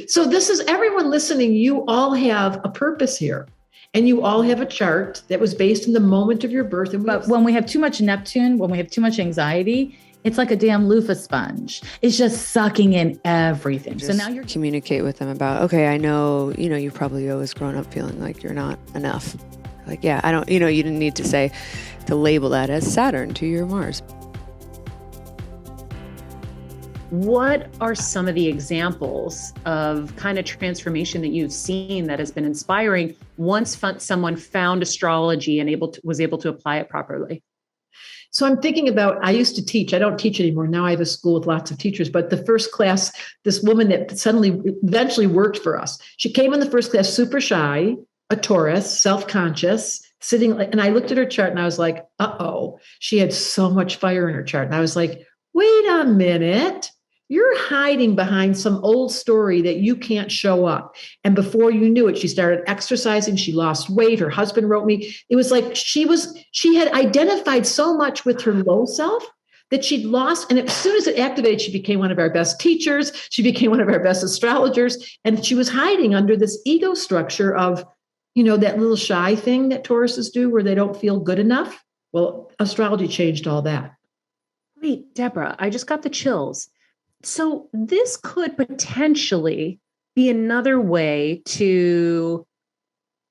So this is everyone listening. You all have a purpose here. And you all have a chart that was based in the moment of your birth. But when we have too much Neptune, when we have too much anxiety, it's like a damn loofah sponge. It's just sucking in everything. Just so now you're communicate with them about, okay, I know, you've probably always grown up feeling like you're not enough. Like, yeah, I don't, you didn't need to label that as Saturn to your Mars. What are some of the examples of kind of transformation that you've seen that has been inspiring once someone found astrology and was able to apply it properly? So I'm thinking about, I used to teach. I don't teach anymore. Now I have a school with lots of teachers. But the first class, this woman that eventually worked for us, she came in the first class super shy, a Taurus, self-conscious, sitting. And I looked at her chart and I was like, uh-oh, she had so much fire in her chart. And I was like, wait a minute. You're hiding behind some old story that you can't show up. And before you knew it, she started exercising. She lost weight. Her husband wrote me. It was like she had identified so much with her low self that she'd lost. And as soon as it activated, she became one of our best teachers. She became one of our best astrologers. And she was hiding under this ego structure of, that little shy thing that Tauruses do where they don't feel good enough. Well, astrology changed all that. Wait, Debra, I just got the chills. So this could potentially be another way to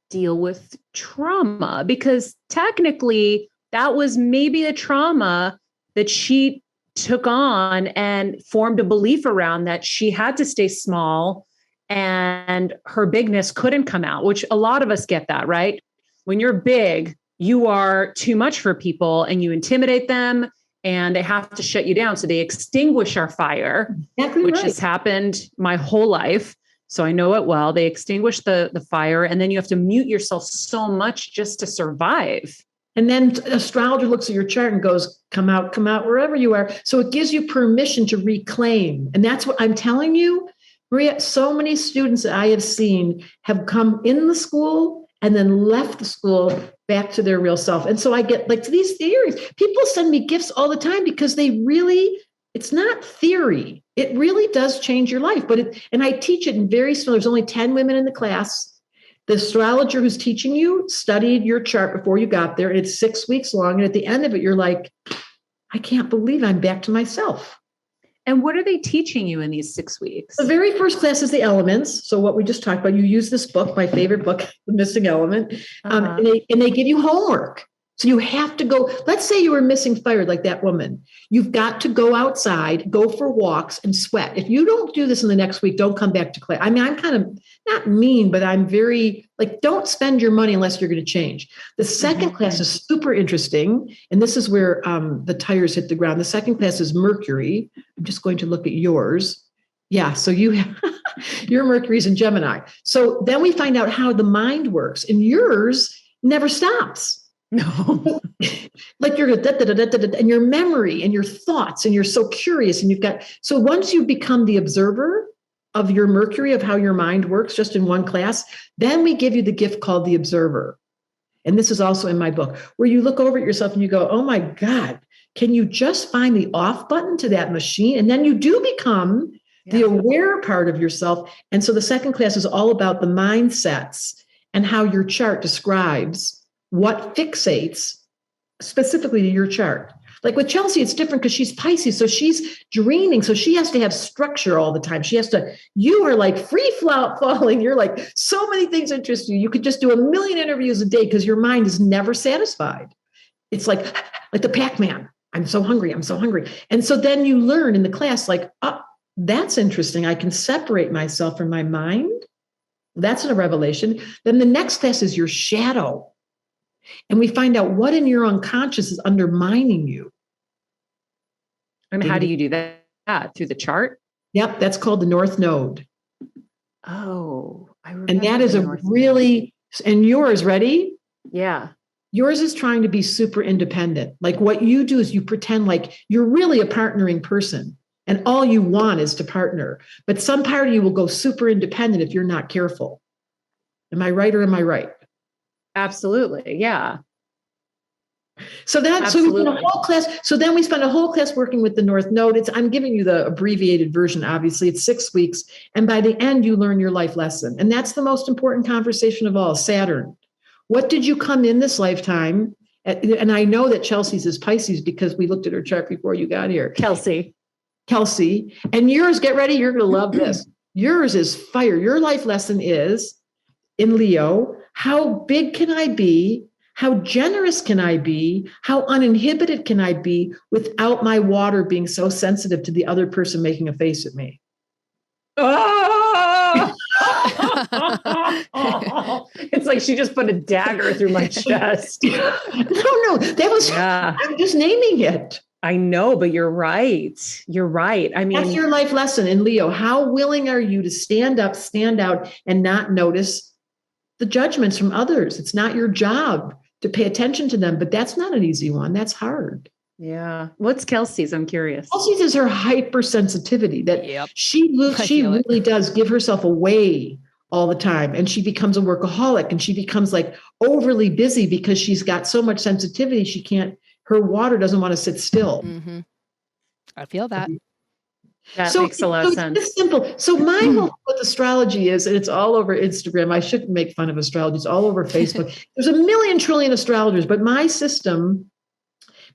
deal with trauma, because technically that was maybe a trauma that she took on and formed a belief around that she had to stay small and her bigness couldn't come out, which a lot of us get that, right? When you're big, you are too much for people and you intimidate them. And they have to shut you down. So they extinguish our fire, which has happened my whole life. So I know it well. They extinguish the fire, and then you have to mute yourself so much just to survive. And then astrologer looks at your chart and goes, come out wherever you are. So it gives you permission to reclaim. And that's what I'm telling you, Maria, so many students that I have seen have come in the school and then left the school back to their real self. And so I get like these theories. People send me gifts all the time because it's not theory. It really does change your life. And I teach it in very small. There's only 10 women in the class. The astrologer who's teaching you studied your chart before you got there. And it's 6 weeks long. And at the end of it, you're like, I can't believe I'm back to myself. And what are they teaching you in these 6 weeks? The very first class is the elements. So what we just talked about, you use this book, my favorite book, The Missing Element, and they give you homework. So you have to go, let's say you were missing fire like that woman. You've got to go outside, go for walks and sweat. If you don't do this in the next week, don't come back to class. I mean, I'm kind of not mean, but I'm very don't spend your money unless you're going to change. The second class is super interesting. And this is where the tires hit the ground. The second class is Mercury. I'm just going to look at yours. Yeah. So you have your Mercury's in Gemini. So then we find out how the mind works, and yours never stops. No, like you're and your memory and your thoughts, and you're so curious, and so once you become the observer of your Mercury, of how your mind works just in one class, then we give you the gift called the observer. And this is also in my book, where you look over at yourself and you go, oh my God, can you just find the off button to that machine? And then you do become the aware part of yourself. And so the second class is all about the mindsets and how your chart describes what fixates specifically to your chart. Like with Chelsea, it's different because she's Pisces. So she's dreaming. So she has to have structure all the time. You are like free falling. You're like, so many things interest you. You could just do 1 million interviews a day because your mind is never satisfied. It's like the Pac-Man. I'm so hungry. And so then you learn in the class, like, oh, that's interesting. I can separate myself from my mind. That's a revelation. Then the next class is your shadow. And we find out what in your unconscious is undermining you. And how do you do that? Through the chart? Yep, that's called the North Node. Oh, I remember. And that is and yours, ready? Yeah. Yours is trying to be super independent. Like what you do is you pretend like you're really a partnering person and all you want is to partner. But some part of you will go super independent if you're not careful. Am I right or am I right? Absolutely. Yeah. So we spent a whole class. So then we spent a whole class working with the North Node. I'm giving you the abbreviated version. Obviously, it's 6 weeks, and by the end, you learn your life lesson, and that's the most important conversation of all. Saturn, what did you come in this lifetime? And I know that Chelsea's is Pisces because we looked at her chart before you got here. Kelsey, and yours. Get ready. You're going to love this. Yours is fire. Your life lesson is in Leo. How big can I be? How generous can I be? How uninhibited can I be without my water being so sensitive to the other person making a face at me? Oh! It's like she just put a dagger through my chest. No, that was, I'm just naming it. I know, but you're right. You're right. I mean, that's your life lesson in Leo. How willing are you to stand up, stand out, and not notice the judgments from others? It's not your job to pay attention to them, but that's not an easy one. That's hard. Yeah. What's Kelsey's? I'm curious. Kelsey's is her hypersensitivity that she really does give herself away all the time. And she becomes a workaholic and she becomes like overly busy because she's got so much sensitivity. Her water doesn't want to sit still. Mm-hmm. I feel that. That makes a lot of sense. It's simple. So my whole with astrology is, and it's all over Instagram. I shouldn't make fun of astrology. It's all over Facebook. There's a million trillion astrologers, but my system,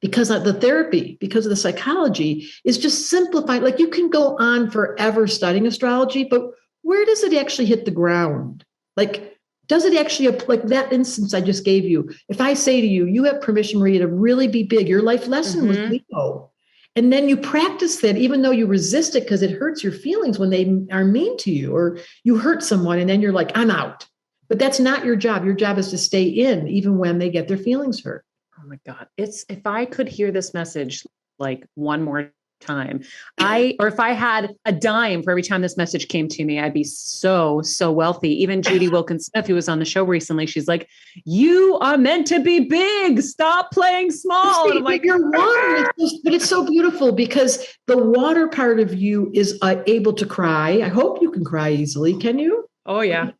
because of the therapy, because of the psychology, is just simplified. Like you can go on forever studying astrology, but where does it actually hit the ground? Like, does it actually, like that instance I just gave you? If I say to you, you have permission, Maria, to really be big, your life lesson was Leo. And then you practice that, even though you resist it because it hurts your feelings when they are mean to you, or you hurt someone and then you're like, I'm out. But that's not your job. Your job is to stay in, even when they get their feelings hurt. Oh my God. If I could hear this message like one more time, or if I had a dime for every time this message came to me, I'd be so wealthy. Even Judy Wilkins Smith, who was on the show recently, she's like, you are meant to be big. Stop playing small. And I'm like, you're one. But it's so beautiful because the water part of you is able to cry. I hope you can cry easily. Can you? Oh yeah.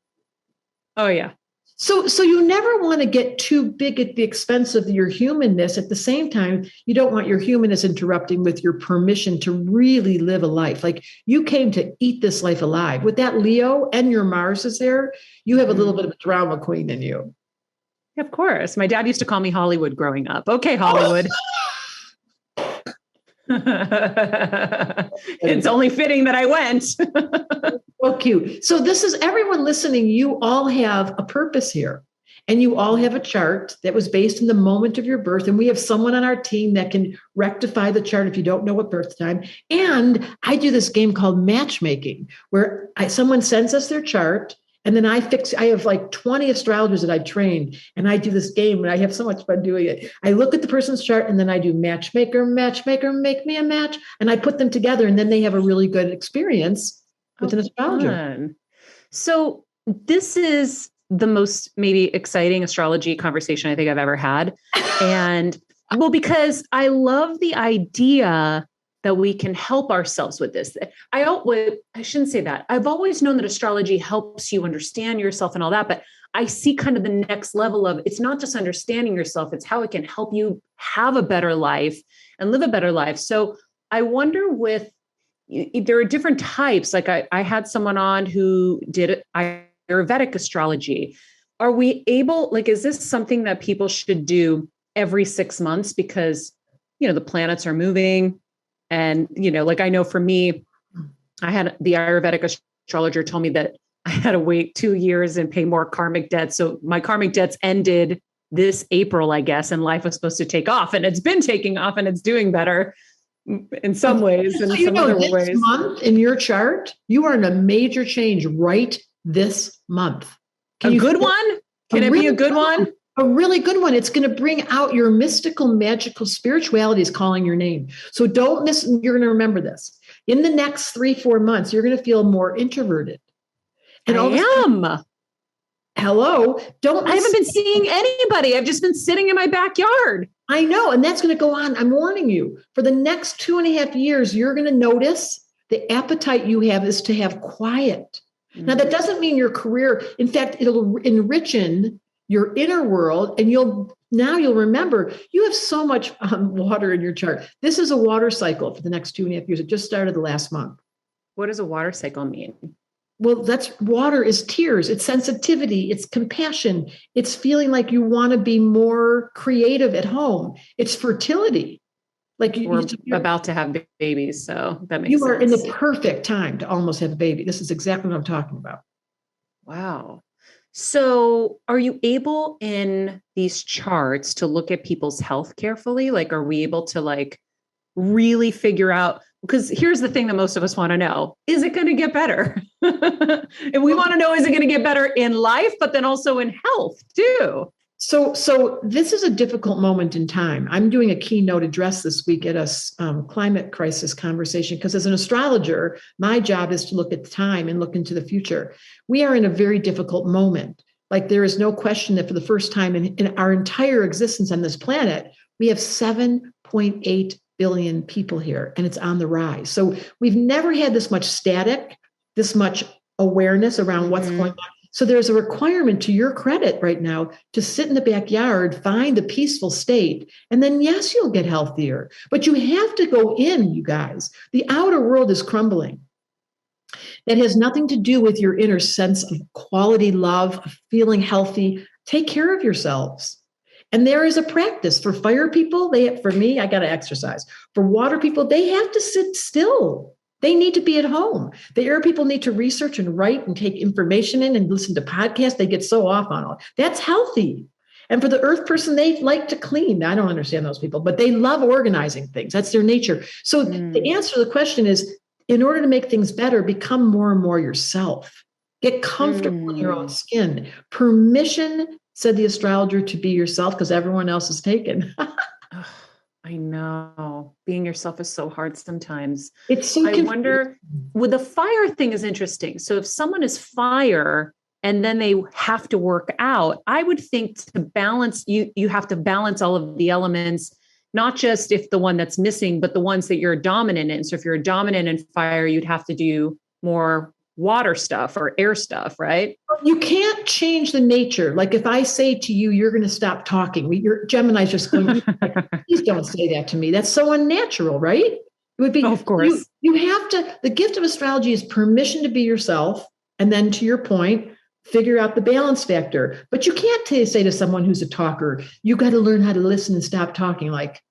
Oh yeah. So you never want to get too big at the expense of your humanness. At the same time, you don't want your humanness interrupting with your permission to really live a life. Like you came to eat this life alive. With that Leo and your Mars is there, you have a little bit of a drama queen in you. Of course. My dad used to call me Hollywood growing up. Okay, Hollywood. It's only fitting that I went. So cute. So this is everyone listening. You all have a purpose here and you all have a chart that was based in the moment of your birth. And we have someone on our team that can rectify the chart if you don't know what birth time. And I do this game called matchmaking where someone sends us their chart. And then I have like 20 astrologers that I've trained and I do this game and I have so much fun doing it. I look at the person's chart and then I do matchmaker, make me a match. And I put them together and then they have a really good experience with an astrologer. Fun. So this is the most maybe exciting astrology conversation I think I've ever had. And because I love the idea that we can help ourselves with this. I shouldn't say that. I've always known that astrology helps you understand yourself and all that, but I see kind of the next level of it's not just understanding yourself, it's how it can help you have a better life and live a better life. So I wonder there are different types. Like I had someone on who did Ayurvedic astrology. Are we able, is this something that people should do every 6 months because, the planets are moving? And, I know for me, I had the Ayurvedic astrologer told me that I had to wait 2 years and pay more karmic debts. So my karmic debts ended this April, I guess, and life was supposed to take off and it's been taking off and it's doing better in some ways and some other ways. This month in your chart, you are in a major change right this month. Can it be a good one? A really good one. It's going to bring out your mystical, magical spirituality is calling your name. So don't miss, you're going to remember this. In the next 3-4 months, you're going to feel more introverted. And I am. Hello. I haven't been seeing anybody. I've just been sitting in my backyard. I know. And that's going to go on. I'm warning you. For the next 2.5 years, you're going to notice the appetite you have is to have quiet. Now, that doesn't mean your career, in fact, it'll enrich your inner world and you'll Now you'll remember you have so much water in your chart. This is a water cycle for the next 2.5 years. It just started the last month. What does a water cycle mean? Well, that's water is tears, it's sensitivity, it's compassion, it's feeling like you want to be more creative at home, it's fertility. Like We're about to have babies, so that makes you sense. are in the perfect time to almost have a baby. This is exactly what I'm talking about. Wow. So are you able in these charts to look at people's health carefully? Like, are we able to like really figure out, because here's the thing that most of us want to know, is it going to get better? And we want to know, is it going to get better in life, but then also in health too? So this is a difficult moment in time. I'm doing a keynote address this week at a climate crisis conversation, because as an astrologer, my job is to look at time and look into the future. We are in a very difficult moment. Like, there is no question that for the first time in our entire existence on this planet, we have 7.8 billion people here, and it's on the rise. So we've never had this much static, this much awareness around what's going on. So there's a requirement, to your credit right now, to sit in the backyard, find a peaceful state, and then yes, you'll get healthier. But you have to go in, you guys. The outer world is crumbling. That has nothing to do with your inner sense of quality love, of feeling healthy. Take care of yourselves. And there is a practice for fire people. For me, I got to exercise. For water people, they have to sit still. They need to be at home. The air people need to research and write and take information in and listen to podcasts. They get so off on all. That's healthy. And for the earth person, they like to clean. I don't understand those people, but they love organizing things. That's their nature. So the answer to the question is, in order to make things better, become more and more yourself. Get comfortable in your own skin. Permission, said the astrologer, to be yourself, because everyone else is taken. I know. Being yourself is so hard sometimes. It's so I wonder, with the fire thing is interesting. So if someone is fire and then they have to work out, I would think to balance, you have to balance all of the elements, not just if the one that's missing, but the ones that you're dominant in. So if you're dominant in fire, you'd have to do more water stuff or air stuff, right? You can't change the nature. Like, if I say to you, you're going to stop talking, your Gemini's just going, please don't say that to me. That's so unnatural, right? It would be, of course. You have to, the gift of astrology is permission to be yourself. And then, to your point, figure out the balance factor. But you can't say to someone who's a talker, you got to learn how to listen and stop talking. Like,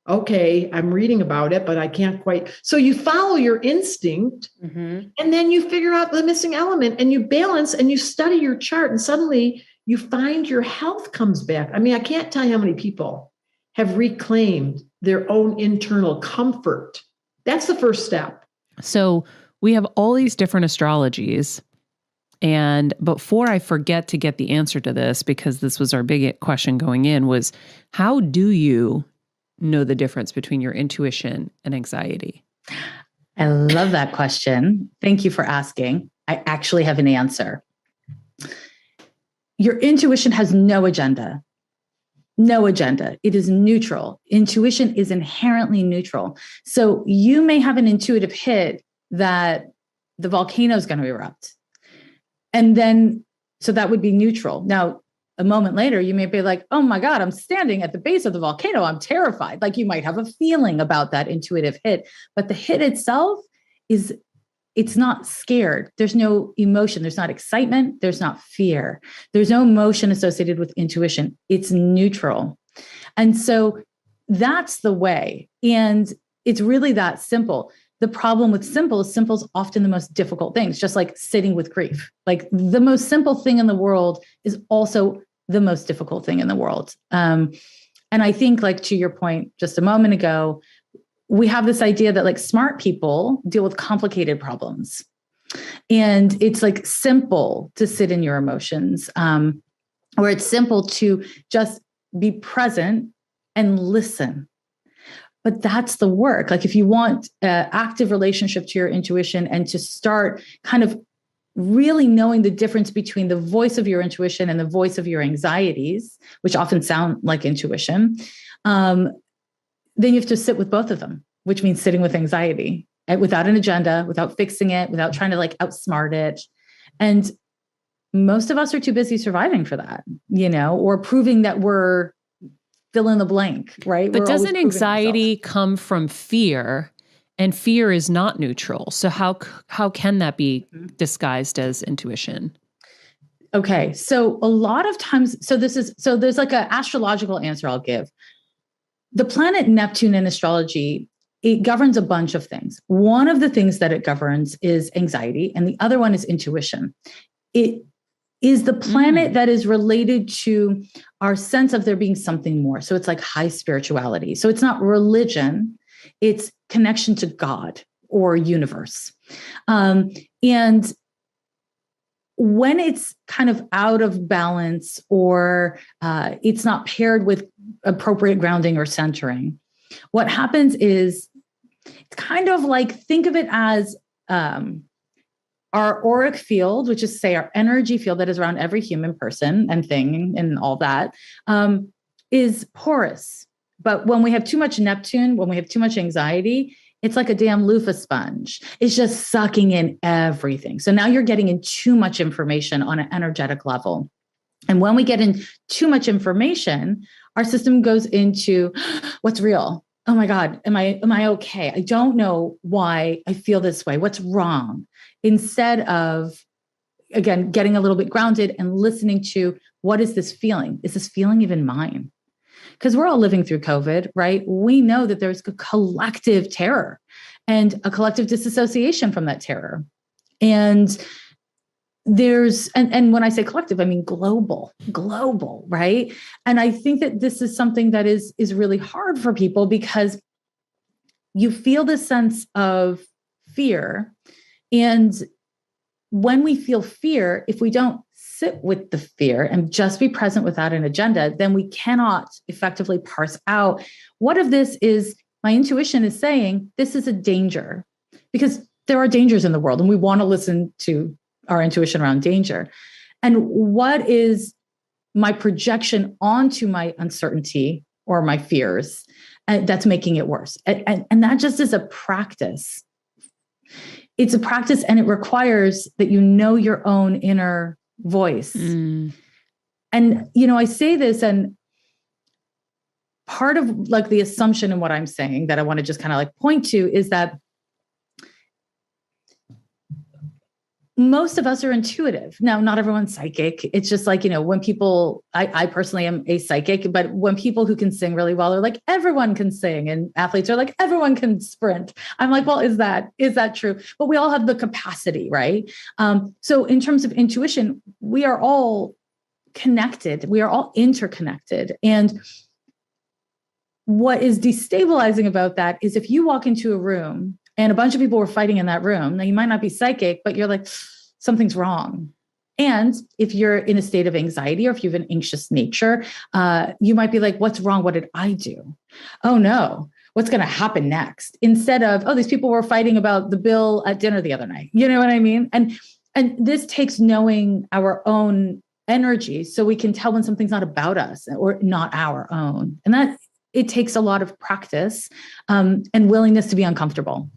okay, I'm reading about it, but I can't quite. So you follow your instinct, and then you figure out the missing element, and you balance, and you study your chart, and suddenly you find your health comes back. I mean, I can't tell you how many people have reclaimed their own internal comfort. That's the first step. So we have all these different astrologies. And before I forget to get the answer to this, because this was our big question going in, was how do you know the difference between your intuition and anxiety? I love that question. Thank you for asking. I actually have an answer. Your intuition has no agenda. No agenda. It is neutral. Intuition is inherently neutral. So you may have an intuitive hit that the volcano is going to erupt. And then, so that would be neutral. Now, a moment later, you may be like, oh my God, I'm standing at the base of the volcano. I'm terrified. Like, you might have a feeling about that intuitive hit, but the hit itself it's not scared. There's no emotion. There's not excitement. There's not fear. There's no emotion associated with intuition. It's neutral. And so that's the way. And it's really that simple. The problem with simple is often the most difficult things, just like sitting with grief. Like, the most simple thing in the world is also the most difficult thing in the world. And I think, like, to your point just a moment ago, we have this idea that, like, smart people deal with complicated problems. And it's like simple to sit in your emotions, or it's simple to just be present and listen. But that's the work. Like, if you want an active relationship to your intuition and to start kind of really knowing the difference between the voice of your intuition and the voice of your anxieties, which often sound like intuition, then you have to sit with both of them, which means sitting with anxiety without an agenda, without fixing it, without trying to like outsmart it. And most of us are too busy surviving for that, or proving that we're fill in the blank, right? But We're always doesn't proving anxiety ourselves. come from fear? And fear is not neutral. So how can that be disguised as intuition? Okay. So a lot of times, there's like an astrological answer I'll give. The planet Neptune in astrology, it governs a bunch of things. One of the things that it governs is anxiety, and the other one is intuition. It is the planet that is related to our sense of there being something more. So it's like high spirituality. So it's not religion, it's connection to God or universe. And when it's kind of out of balance or it's not paired with appropriate grounding or centering, what happens is it's kind of like, think of it as our auric field, which is, say, our energy field that is around every human person and thing and all that, is porous. But when we have too much Neptune, when we have too much anxiety, it's like a damn loofah sponge. It's just sucking in everything. So now you're getting in too much information on an energetic level. And when we get in too much information, our system goes into what's real. Oh my God, am I okay? I don't know why I feel this way. What's wrong? Instead of, again, getting a little bit grounded and listening to, what is this feeling? Is this feeling even mine? Because we're all living through COVID, right? We know that there's a collective terror and a collective disassociation from that terror. And and when I say collective, I mean global, right? And I think that this is something that is really hard for people, because you feel this sense of fear. And when we feel fear, if we don't sit with the fear and just be present without an agenda, then we cannot effectively parse out what of this is my intuition is saying this is a danger, because there are dangers in the world and we want to listen to our intuition around danger. And what is my projection onto my uncertainty or my fears that's making it worse? And that just is a practice. It's a practice, and it requires that you know your own inner voice. And, I say this, and part of like the assumption in what I'm saying that I want to just kind of like point to is that most of us are intuitive. Now, not everyone's psychic. It's just like, when people, I personally am a psychic, but when people who can sing really well are like, everyone can sing, and athletes are like, everyone can sprint. I'm like, well, is that true? But we all have the capacity, right? So in terms of intuition, we are all connected. We are all interconnected. And what is destabilizing about that is if you walk into a room and a bunch of people were fighting in that room, now you might not be psychic, but you're like, something's wrong. And if you're in a state of anxiety, or if you have an anxious nature, you might be like, what's wrong? What did I do? Oh no, what's going to happen next? Instead of, oh, these people were fighting about the bill at dinner the other night. You know what I mean? And this takes knowing our own energy so we can tell when something's not about us or not our own. And that it takes a lot of practice and willingness to be uncomfortable.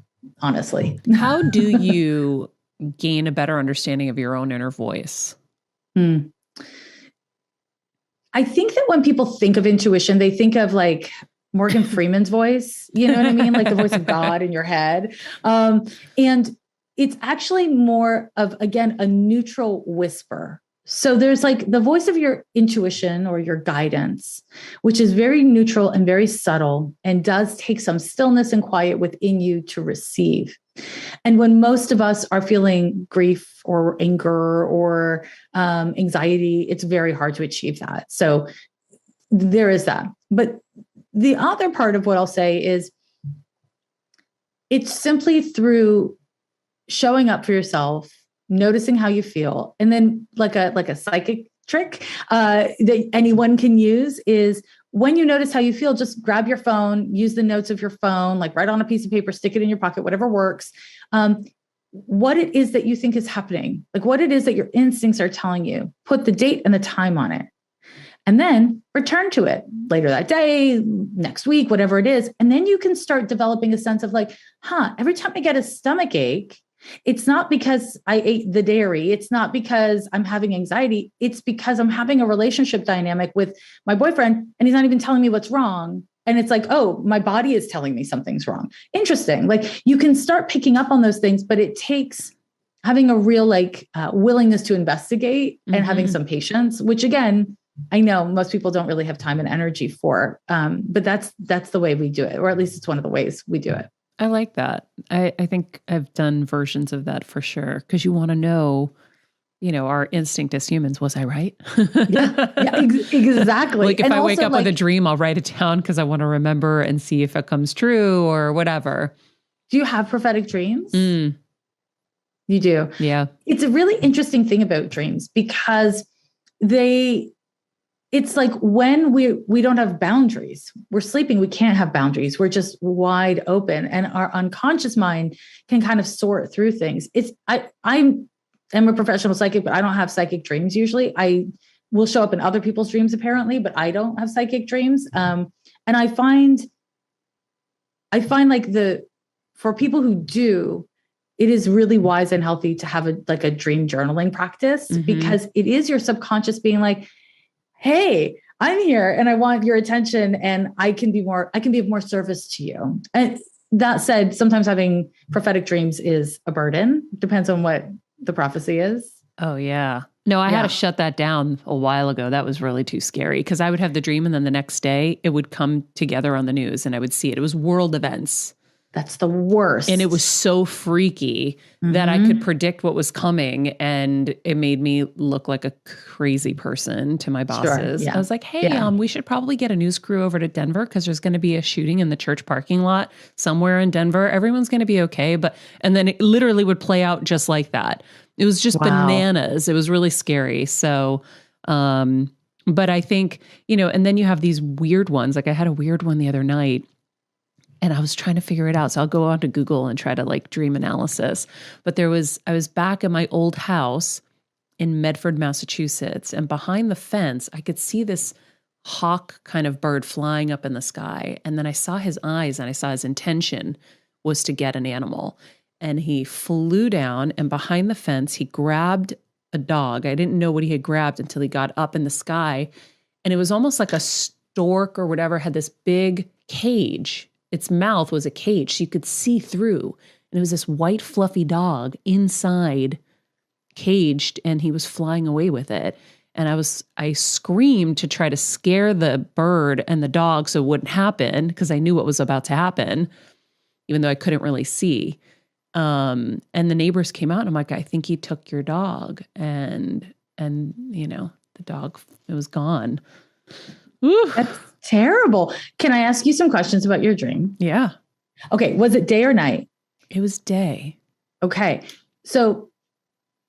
Honestly. How do you gain a better understanding of your own inner voice? I think that when people think of intuition, they think of like Morgan Freeman's voice, you know what I mean? Like the voice of God in your head. And it's actually more of, again, a neutral whisper. So there's like the voice of your intuition or your guidance, which is very neutral and very subtle and does take some stillness and quiet within you to receive. And when most of us are feeling grief or anger or anxiety, it's very hard to achieve that. So there is that. But the other part of what I'll say is it's simply through showing up for yourself, noticing how you feel. And then like a psychic trick that anyone can use is when you notice how you feel, just grab your phone, use the notes of your phone, like write on a piece of paper, stick it in your pocket, whatever works. What it is that you think is happening, like what it is that your instincts are telling you, put the date and the time on it. And then return to it later that day, next week, whatever it is. And then you can start developing a sense of like, every time I get a stomach ache, It's not because I ate the dairy. It's not because I'm having anxiety. It's because I'm having a relationship dynamic with my boyfriend and he's not even telling me what's wrong. And it's like, oh, my body is telling me something's wrong. Interesting. Like you can start picking up on those things, but it takes having a real willingness to investigate and having some patience, which again, I know most people don't really have time and energy for, but that's the way we do it, or at least it's one of the ways we do it. I like that. I think I've done versions of that for sure. Because you want to know, our instinct as humans, was I right? Exactly. Like if I wake up with a dream, I'll write it down because I want to remember and see if it comes true or whatever. Do you have prophetic dreams? Mm. You do? Yeah. It's a really interesting thing about dreams because it's like when we don't have boundaries, we're sleeping, we can't have boundaries. We're just wide open and our unconscious mind can kind of sort through things. I am a professional psychic, but I don't have psychic dreams usually. I will show up in other people's dreams apparently, but I don't have psychic dreams. And I find like for people who do, it is really wise and healthy to have a dream journaling practice because it is your subconscious being like, hey, I'm here and I want your attention and I can be of more service to you. And that said, sometimes having prophetic dreams is a burden. Depends on what the prophecy is. Oh yeah. No, I had to shut that down a while ago. That was really too scary because I would have the dream and then the next day it would come together on the news and I would see it. It was world events. That's the worst. And it was so freaky that I could predict what was coming. And it made me look like a crazy person to my bosses. I was like, hey, we should probably get a news crew over to Denver because there's going to be a shooting in the church parking lot somewhere in Denver. Everyone's going to be okay. And then it literally would play out just like that. It was just bananas. It was really scary. So, but I think, and then you have these weird ones. Like I had a weird one the other night. And I was trying to figure it out. So I'll go onto Google and try to dream analysis. But I was back in my old house in Medford, Massachusetts. And behind the fence, I could see this hawk kind of bird flying up in the sky. And then I saw his eyes and I saw his intention was to get an animal. And he flew down and behind the fence, he grabbed a dog. I didn't know what he had grabbed until he got up in the sky. And it was almost like a stork or whatever had this big cage. Its mouth was a cage. So you could see through. And it was this white fluffy dog inside caged and he was flying away with it. And I screamed to try to scare the bird and the dog so it wouldn't happen because I knew what was about to happen, even though I couldn't really see. And the neighbors came out and I'm like, I think he took your dog. And the dog, it was gone. Ooh. That's terrible. Can I ask you some questions about your dream? Yeah. Okay. Was it day or night? It was day. Okay. So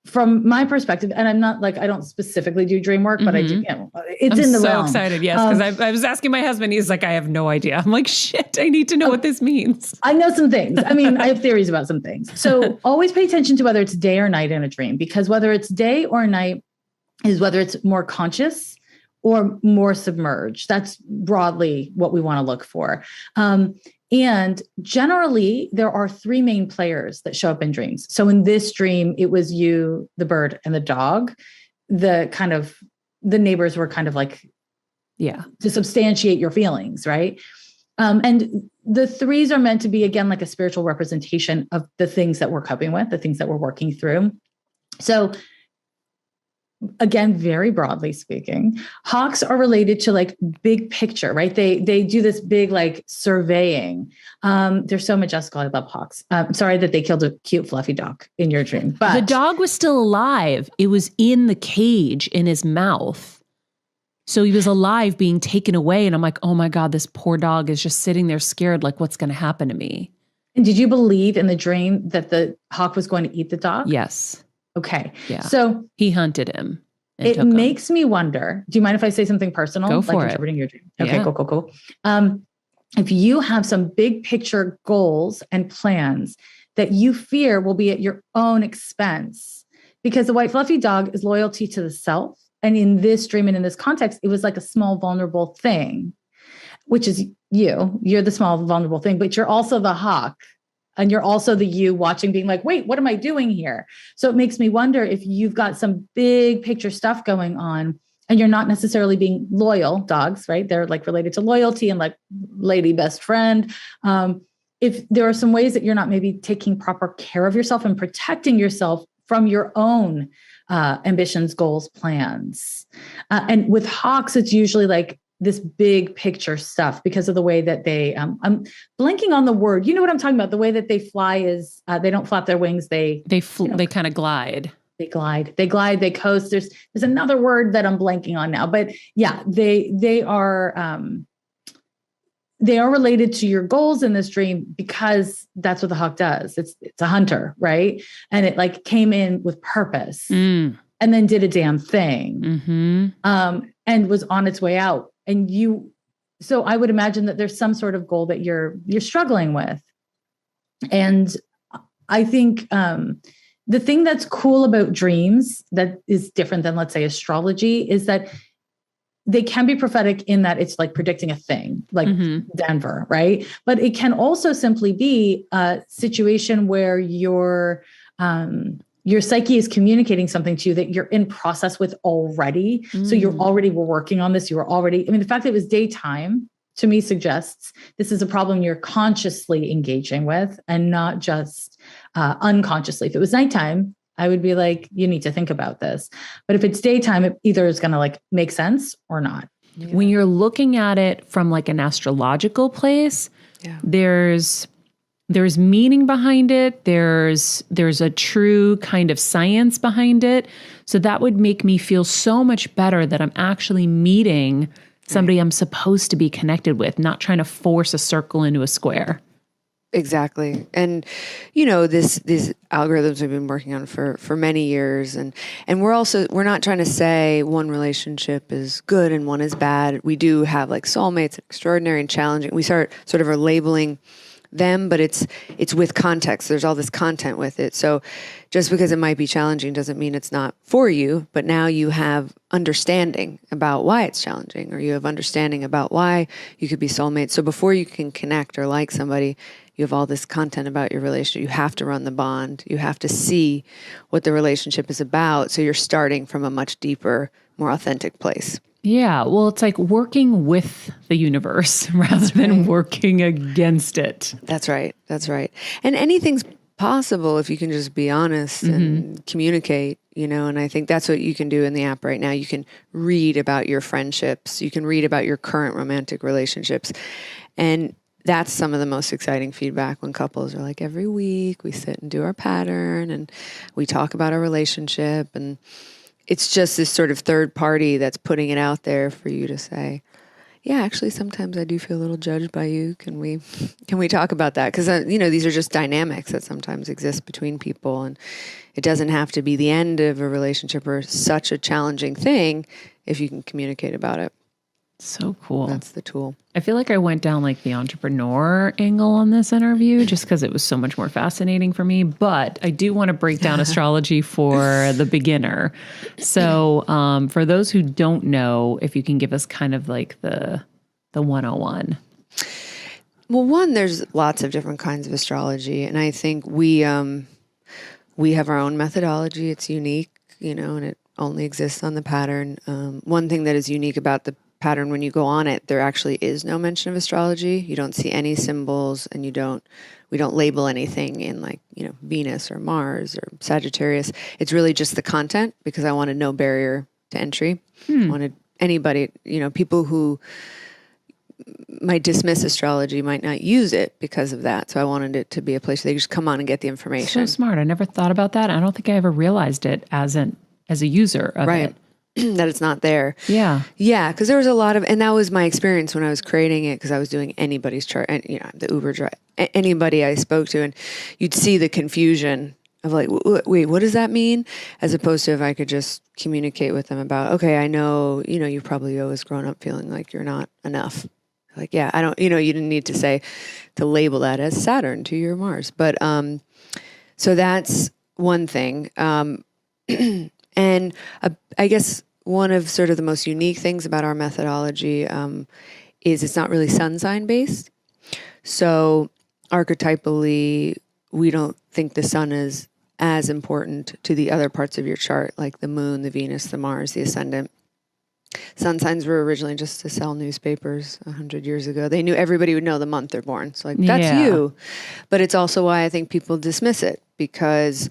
from my perspective, and I'm not I don't specifically do dream work, but I do, it's in the realm. I'm so excited. Yes. Because I was asking my husband, he's like, I have no idea. I'm like, shit, I need to know what this means. I know some things. I mean, I have theories about some things. So always pay attention to whether it's day or night in a dream, because whether it's day or night is whether it's more conscious or more submerged. That's broadly what we want to look for. And generally, there are three main players that show up in dreams. So in this dream, it was you, the bird, and the dog. The neighbors were kind of to substantiate your feelings, right? And the threes are meant to be, again, like a spiritual representation of the things that we're coping with, the things that we're working through. So again, very broadly speaking, hawks are related to big picture, right? They do this big surveying. They're so majestical. I love hawks. I'm sorry that they killed a cute fluffy dog in your dream, but the dog was still alive. It was in the cage in his mouth. So he was alive being taken away. And I'm like, oh my God, this poor dog is just sitting there scared. What's going to happen to me? And did you believe in the dream that the hawk was going to eat the dog? Yes. Okay. Yeah. So he hunted him. It makes me wonder, do you mind if I say something personal? Go for it. Interpreting your dream. Okay, yeah. Cool. If you have some big picture goals and plans that you fear will be at your own expense, because the white fluffy dog is loyalty to the self. And in this dream and in this context, it was like a small vulnerable thing, which is you're the small vulnerable thing, but you're also the hawk And you're also the you watching, being like, wait, what am I doing here? So it makes me wonder if you've got some big picture stuff going on and you're not necessarily being loyal. Dogs, right? They're like related to loyalty and like lady best friend. If there are some ways that you're not maybe taking proper care of yourself and protecting yourself from your own ambitions, goals, plans. And with hawks, it's usually like this big picture stuff because of the way that they, I'm blanking on the word. You know what I'm talking about? The way that they fly is they don't flap their wings. They kind of glide. They glide, they coast. There's another word that I'm blanking on now, but yeah, they are related to your goals in this dream because that's what the hawk does. It's a hunter, right? And it like came in with purpose and then did a damn thing and was on its way out. And so I would imagine that there's some sort of goal that you're struggling with. And I think the thing that's cool about dreams that is different than, let's say, astrology is that they can be prophetic in that it's like predicting a thing, like Denver, right? But it can also simply be a situation where your psyche is communicating something to you that you're in process with already. So you already were working on this. The fact that it was daytime to me suggests this is a problem you're consciously engaging with and not just unconsciously. If it was nighttime, I would be like, you need to think about this. But if it's daytime, it either is going to like make sense or not. Yeah. When you're looking at it from like an astrological place, there's meaning behind it. There's a true kind of science behind it. So that would make me feel so much better that I'm actually meeting somebody I'm supposed to be connected with, not trying to force a circle into a square. Exactly. And, these algorithms we've been working on for many years. And we're not trying to say one relationship is good and one is bad. We do have like soulmates, extraordinary and challenging. We sort of are labeling them, but it's with context. There's all this content with it. So just because it might be challenging doesn't mean it's not for you, but now you have understanding about why it's challenging, or you have understanding about why you could be soulmates. So before you can connect or like somebody, you have all this content about your relationship. You have to run the bond. You have to see what the relationship is about. So you're starting from a much deeper, more authentic place. Yeah. Well, it's like working with the universe rather than working against it. That's right. And anything's possible if you can just be honest and communicate, and I think that's what you can do in the app right now. You can read about your friendships. You can read about your current romantic relationships. And that's some of the most exciting feedback when couples are like, every week we sit and do our pattern and we talk about our relationship, and it's just this sort of third party that's putting it out there for you to say, yeah, actually, sometimes I do feel a little judged by you. Can we talk about that? Because, these are just dynamics that sometimes exist between people, and it doesn't have to be the end of a relationship or such a challenging thing if you can communicate about it. So cool. That's the tool. I feel like I went down like the entrepreneur angle on this interview just because it was so much more fascinating for me. But I do want to break down astrology for the beginner. So for those who don't know, if you can give us kind of like the 101. Well, there's lots of different kinds of astrology. And I think we have our own methodology. It's unique, and it only exists on the pattern. One thing that is unique about the pattern, when you go on it, there actually is no mention of astrology. You don't see any symbols, and we don't label anything in like, Venus or Mars or Sagittarius. It's really just the content, because I wanted no barrier to entry. I wanted anybody, people who might dismiss astrology might not use it because of that. So I wanted it to be a place where they just come on and get the information. So smart. I never thought about that. I don't think I ever realized it as a user of it. That it's not there. Yeah. Yeah. Because there was a lot of, and that was my experience when I was creating it, because I was doing anybody's chart, and the Uber drive, anybody I spoke to, and you'd see the confusion of like, wait, what does that mean? As opposed to if I could just communicate with them about, okay, I know, you've probably always grown up feeling like you're not enough. Like, yeah, I don't, you didn't need to label that as Saturn to your Mars. But, so that's one thing. And I guess one of sort of the most unique things about our methodology is it's not really sun sign based. So archetypally, we don't think the sun is as important to the other parts of your chart, like the moon, the Venus, the Mars, the ascendant. Sun signs were originally just to sell newspapers 100 years ago. They knew everybody would know the month they're born. So like, that's you. But it's also why I think people dismiss it, because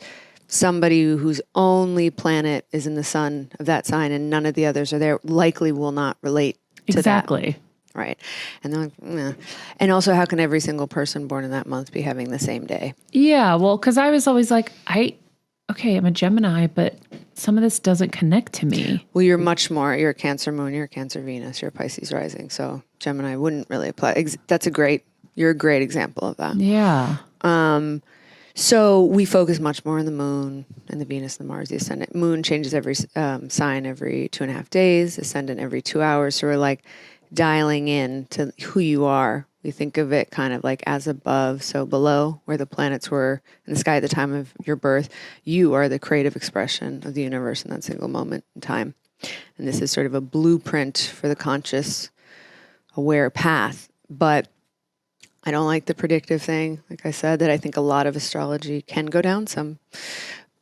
somebody whose only planet is in the sun of that sign and none of the others are there likely will not relate to Exactly. that. Right. And they're like, nah. And also, how can every single person born in that month be having the same day? Yeah. Well, because I was always like, I'm a Gemini, but some of this doesn't connect to me. Well, you're a Cancer moon, you're a Cancer Venus, you're a Pisces rising. So Gemini wouldn't really apply. You're a great example of that. Yeah. So we focus much more on the moon and the Venus, the Mars, the ascendant. Moon changes every sign every 2.5 days, ascendant every 2 hours. So we're like dialing in to who you are. We think of it kind of like as above, so below, where the planets were in the sky at the time of your birth. You are the creative expression of the universe in that single moment in time. And this is sort of a blueprint for the conscious, aware path. But I don't like the predictive thing. Like I said, that I think a lot of astrology can go down some.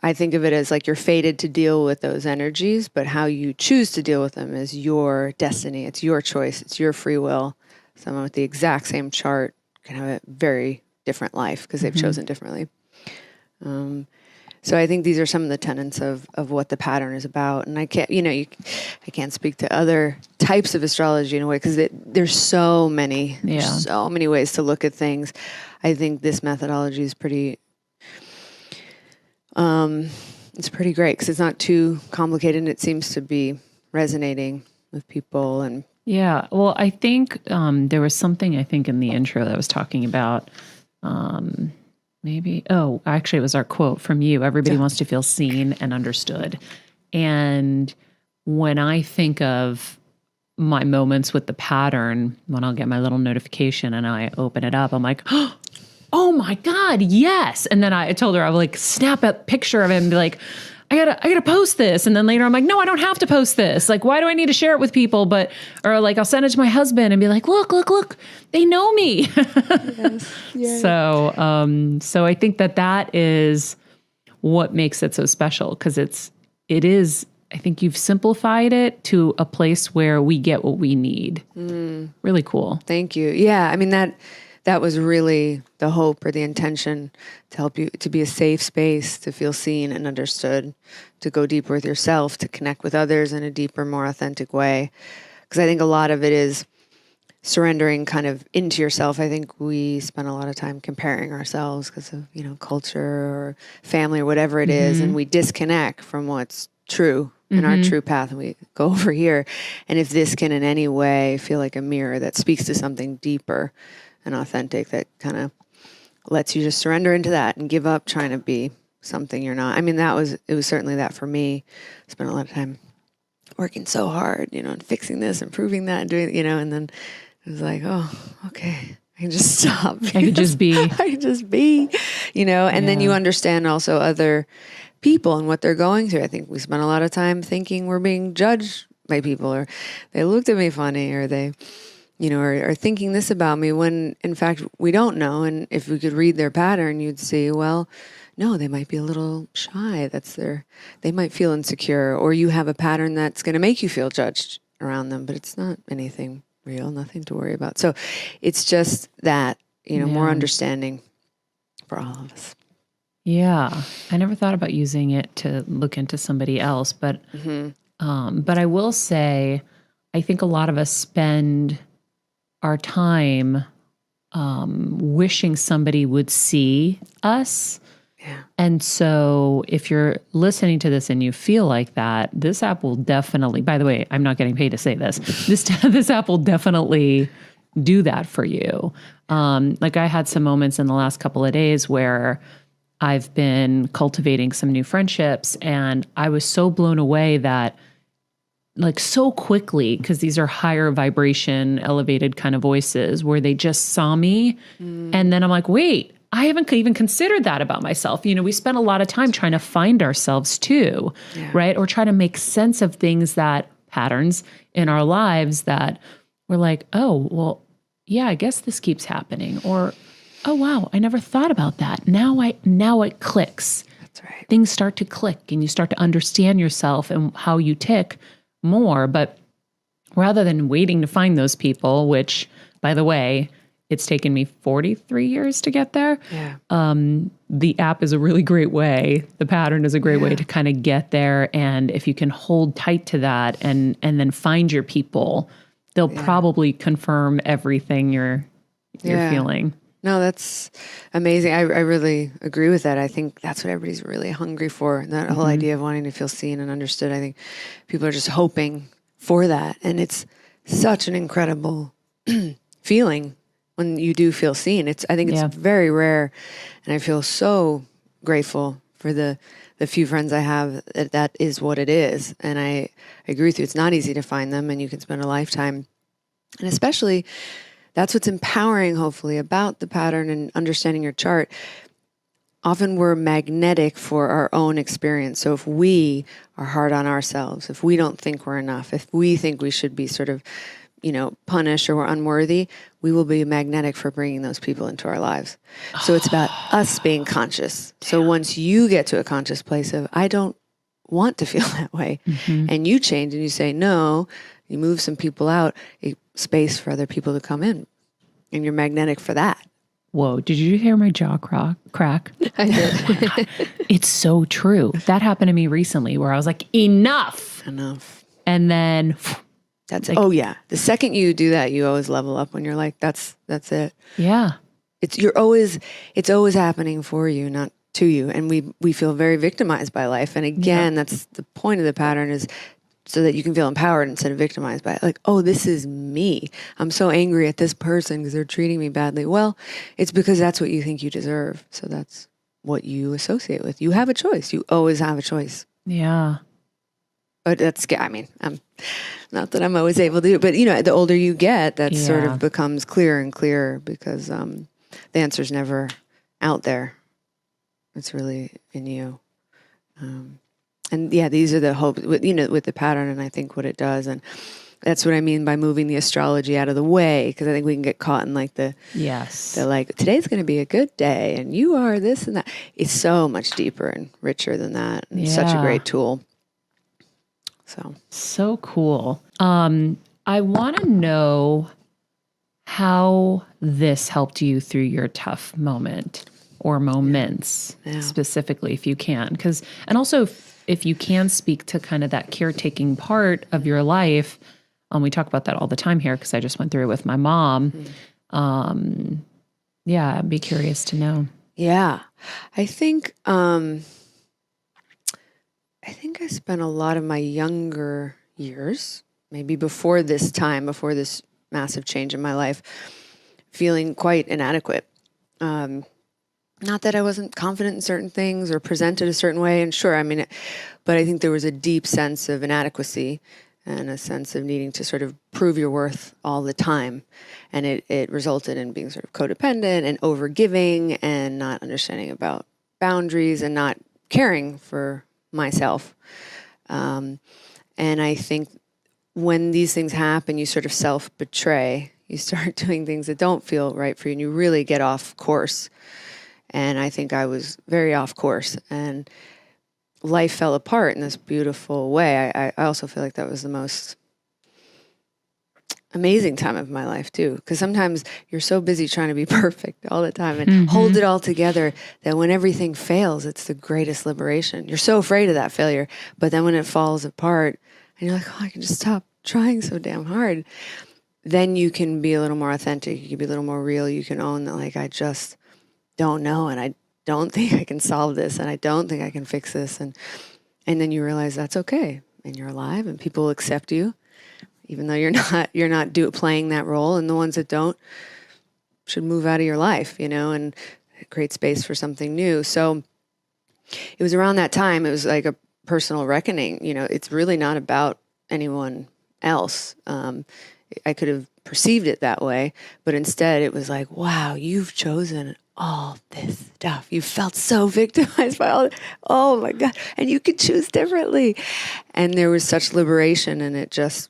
I think of it as like you're fated to deal with those energies, but how you choose to deal with them is your destiny. It's your choice. It's your free will. Someone with the exact same chart can have a very different life because they've chosen differently. So I think these are some of the tenets of what the pattern is about. And I can't, I can't speak to other types of astrology in a way because there's so many, there's so many ways to look at things. I think this methodology is pretty, it's pretty great because it's not too complicated and it seems to be resonating with people. And yeah, well, I think there was something I think in the intro that I was talking about. Actually, it was our quote from you. Everybody wants to feel seen and understood. And when I think of my moments with the pattern, when I'll get my little notification and I open it up, I'm like, oh my God, yes. And then I told her, I would like snap a picture of it and be like, I gotta post this. And then later I'm like, no, I don't have to post this. Like, why do I need to share it with people? Or like, I'll send it to my husband and be like, look, they know me. Yes. So I think that is what makes it so special. Cause it is, I think you've simplified it to a place where we get what we need. Really cool. Thank you. Yeah. I mean, that was really the hope or the intention, to help you to be a safe space, to feel seen and understood, to go deeper with yourself, to connect with others in a deeper, more authentic way. Because I think a lot of it is surrendering kind of into yourself. I think we spend a lot of time comparing ourselves because of, culture or family or whatever it is, and we disconnect from what's true in our true path, and we go over here. And if this can in any way feel like a mirror that speaks to something deeper and authentic, that kind of lets you just surrender into that and give up trying to be something you're not. I mean, it was certainly that for me. I spent a lot of time working so hard, and fixing this, improving that, and doing, and then it was like, oh, okay, I can just stop. I could just be. And then you understand also other people and what they're going through. I think we spent a lot of time thinking we're being judged by people, or they looked at me funny, or they or thinking this about me, when in fact we don't know. And if we could read their pattern, you'd see, well, no, they might be a little shy. They might feel insecure, or you have a pattern that's going to make you feel judged around them, but it's not anything real, nothing to worry about. So it's just that, more understanding for all of us. Yeah. I never thought about using it to look into somebody else, but I will say, I think a lot of us spend our time wishing somebody would see us. Yeah. And so if you're listening to this and you feel like that, this app will definitely, by the way, I'm not getting paid to say this, this app will definitely do that for you. Like I had some moments in the last couple of days where I've been cultivating some new friendships, and I was so blown away that like so quickly, because these are higher vibration, elevated kind of voices, where they just saw me. And then I'm like, wait, I haven't even considered that about myself. We spend a lot of time trying to find ourselves too, right? Or try to make sense of things, patterns in our lives that we're like, oh, well, yeah, I guess this keeps happening. Or oh, wow, I never thought about that. Now it clicks. That's right. Things start to click and you start to understand yourself and how you tick more. But rather than waiting to find those people, which, by the way, it's taken me 43 years to get there. Yeah. The app is a really great way. The pattern is a great way to kind of get there. And if you can hold tight to that and then find your people, they'll probably confirm everything you're feeling. No, that's amazing. I really agree with that. I think that's what everybody's really hungry for. That whole idea of wanting to feel seen and understood. I think people are just hoping for that. And it's such an incredible feeling when you do feel seen. I think it's very rare. And I feel so grateful for the few friends I have that is what it is. And I agree with you. It's not easy to find them, and you can spend a lifetime. And especially that's what's empowering, hopefully, about the pattern and understanding your chart. Often we're magnetic for our own experience. So if we are hard on ourselves, if we don't think we're enough, if we think we should be sort of, punished or we're unworthy, we will be magnetic for bringing those people into our lives. So it's about us being conscious. So once you get to a conscious place of, I don't want to feel that way, and you change and you say, no, you move some people out, a space for other people to come in, and you're magnetic for that. Whoa, did you hear my jaw crack? I did. It's so true. That happened to me recently where I was like, enough. And then that's like, oh yeah. The second you do that, you always level up when you're like, that's it. Yeah. It's always happening for you, not to you. And we feel very victimized by life. And again, that's the point of the pattern, is so that you can feel empowered instead of victimized by it. Like, oh, this is me. I'm so angry at this person because they're treating me badly. Well, it's because that's what you think you deserve. So that's what you associate with. You have a choice. You always have a choice. Yeah. But that's, not that I'm always able to do it, but the older you get, that sort of becomes clearer and clearer, because the answer's never out there. It's really in you. And these are the hopes, with the pattern, and I think what it does. And that's what I mean by moving the astrology out of the way, because I think we can get caught in like the like, today's going to be a good day and you are this and that. It's so much deeper and richer than that. And it's such a great tool. So cool. I want to know how this helped you through your tough moment or moments specifically, if you can. And also if you can speak to kind of that caretaking part of your life. We talk about that all the time here because I just went through it with my mom. I'd be curious to know. Yeah. I think I spent a lot of my younger years, maybe before this massive change in my life, feeling quite inadequate. Not that I wasn't confident in certain things or presented a certain way, and sure, but I think there was a deep sense of inadequacy and a sense of needing to sort of prove your worth all the time. And it resulted in being sort of codependent and overgiving and not understanding about boundaries and not caring for myself. And I think when these things happen, you sort of self-betray. You start doing things that don't feel right for you, and you really get off course. And I think I was very off course, and life fell apart in this beautiful way. I also feel like that was the most amazing time of my life too, because sometimes you're so busy trying to be perfect all the time and hold it all together that when everything fails, it's the greatest liberation. You're so afraid of that failure, but then when it falls apart and you're like, oh, I can just stop trying so damn hard, then you can be a little more authentic. You can be a little more real. You can own that, like, I just don't know, and I don't think I can solve this, and I don't think I can fix this, and then you realize that's okay, and you're alive, and people will accept you, even though you're not playing that role, and the ones that don't should move out of your life, and create space for something new. So it was around that time. It was like a personal reckoning. It's really not about anyone else. I could have perceived it that way, but instead it was like, wow, you've chosen all this stuff. You felt so victimized by all that. Oh my God. And you could choose differently. And there was such liberation, and it just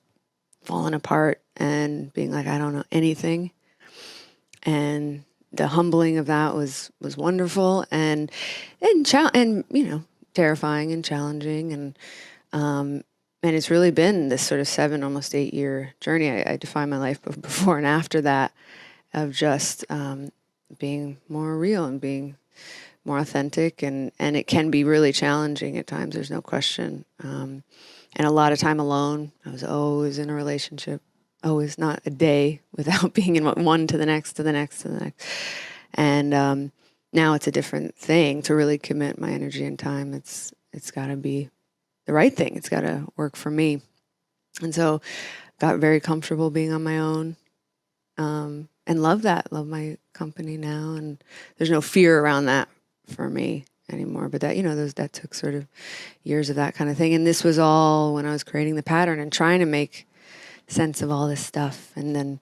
falling apart and being like, I don't know anything. And the humbling of that was wonderful and terrifying and challenging. And it's really been this sort of 7, almost 8-year journey. I define my life before and after that of just being more real and being more authentic. And it can be really challenging at times. There's no question. And a lot of time alone. I was always in a relationship, always, not a day without being in one to the next, to the next, to the next. And now it's a different thing to really commit my energy and time. It's got to be the right thing. It's got to work for me. And so got very comfortable being on my own, and love that. Love my company now. And there's no fear around that for me anymore. But that, that took sort of years of that kind of thing. And this was all when I was creating the pattern and trying to make sense of all this stuff, and then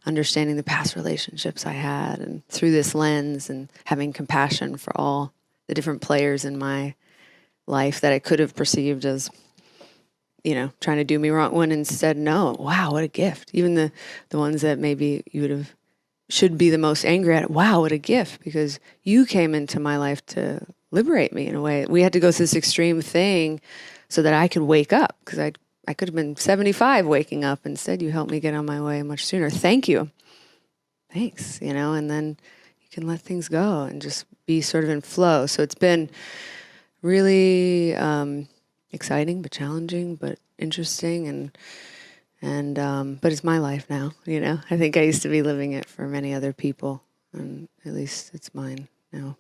understanding the past relationships I had, and through this lens, and having compassion for all the different players in my life that I could have perceived as, trying to do me wrong, when instead, no, wow, what a gift. Even the ones that maybe you should be the most angry at, wow, what a gift, because you came into my life to liberate me in a way. We had to go through this extreme thing so that I could wake up, because I could have been 75 waking up. Instead, you helped me get on my way much sooner. Thank you. Thanks, and then you can let things go and just be sort of in flow. So it's been really exciting, but challenging, but interesting, but it's my life now. I think I used to be living it for many other people, and at least it's mine now.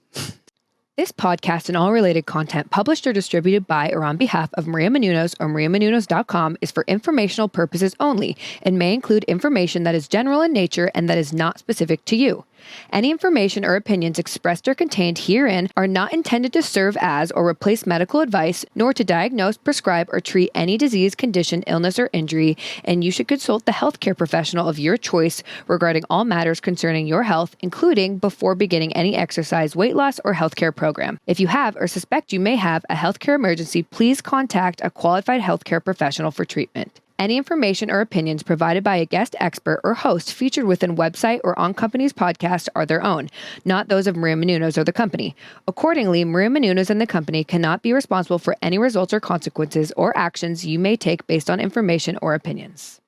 This podcast and all related content published or distributed by or on behalf of Maria Menounos or mariamenounos.com is for informational purposes only and may include information that is general in nature and that is not specific to you. Any information or opinions expressed or contained herein are not intended to serve as or replace medical advice, nor to diagnose, prescribe, or treat any disease, condition, illness, or injury, and you should consult the healthcare professional of your choice regarding all matters concerning your health, including before beginning any exercise, weight loss, or healthcare program. If you have or suspect you may have a healthcare emergency, please contact a qualified healthcare professional for treatment. Any information or opinions provided by a guest expert or host featured within website or on company's podcast are their own, not those of Maria Menounos or the company. Accordingly, Maria Menounos and the company cannot be responsible for any results or consequences or actions you may take based on information or opinions.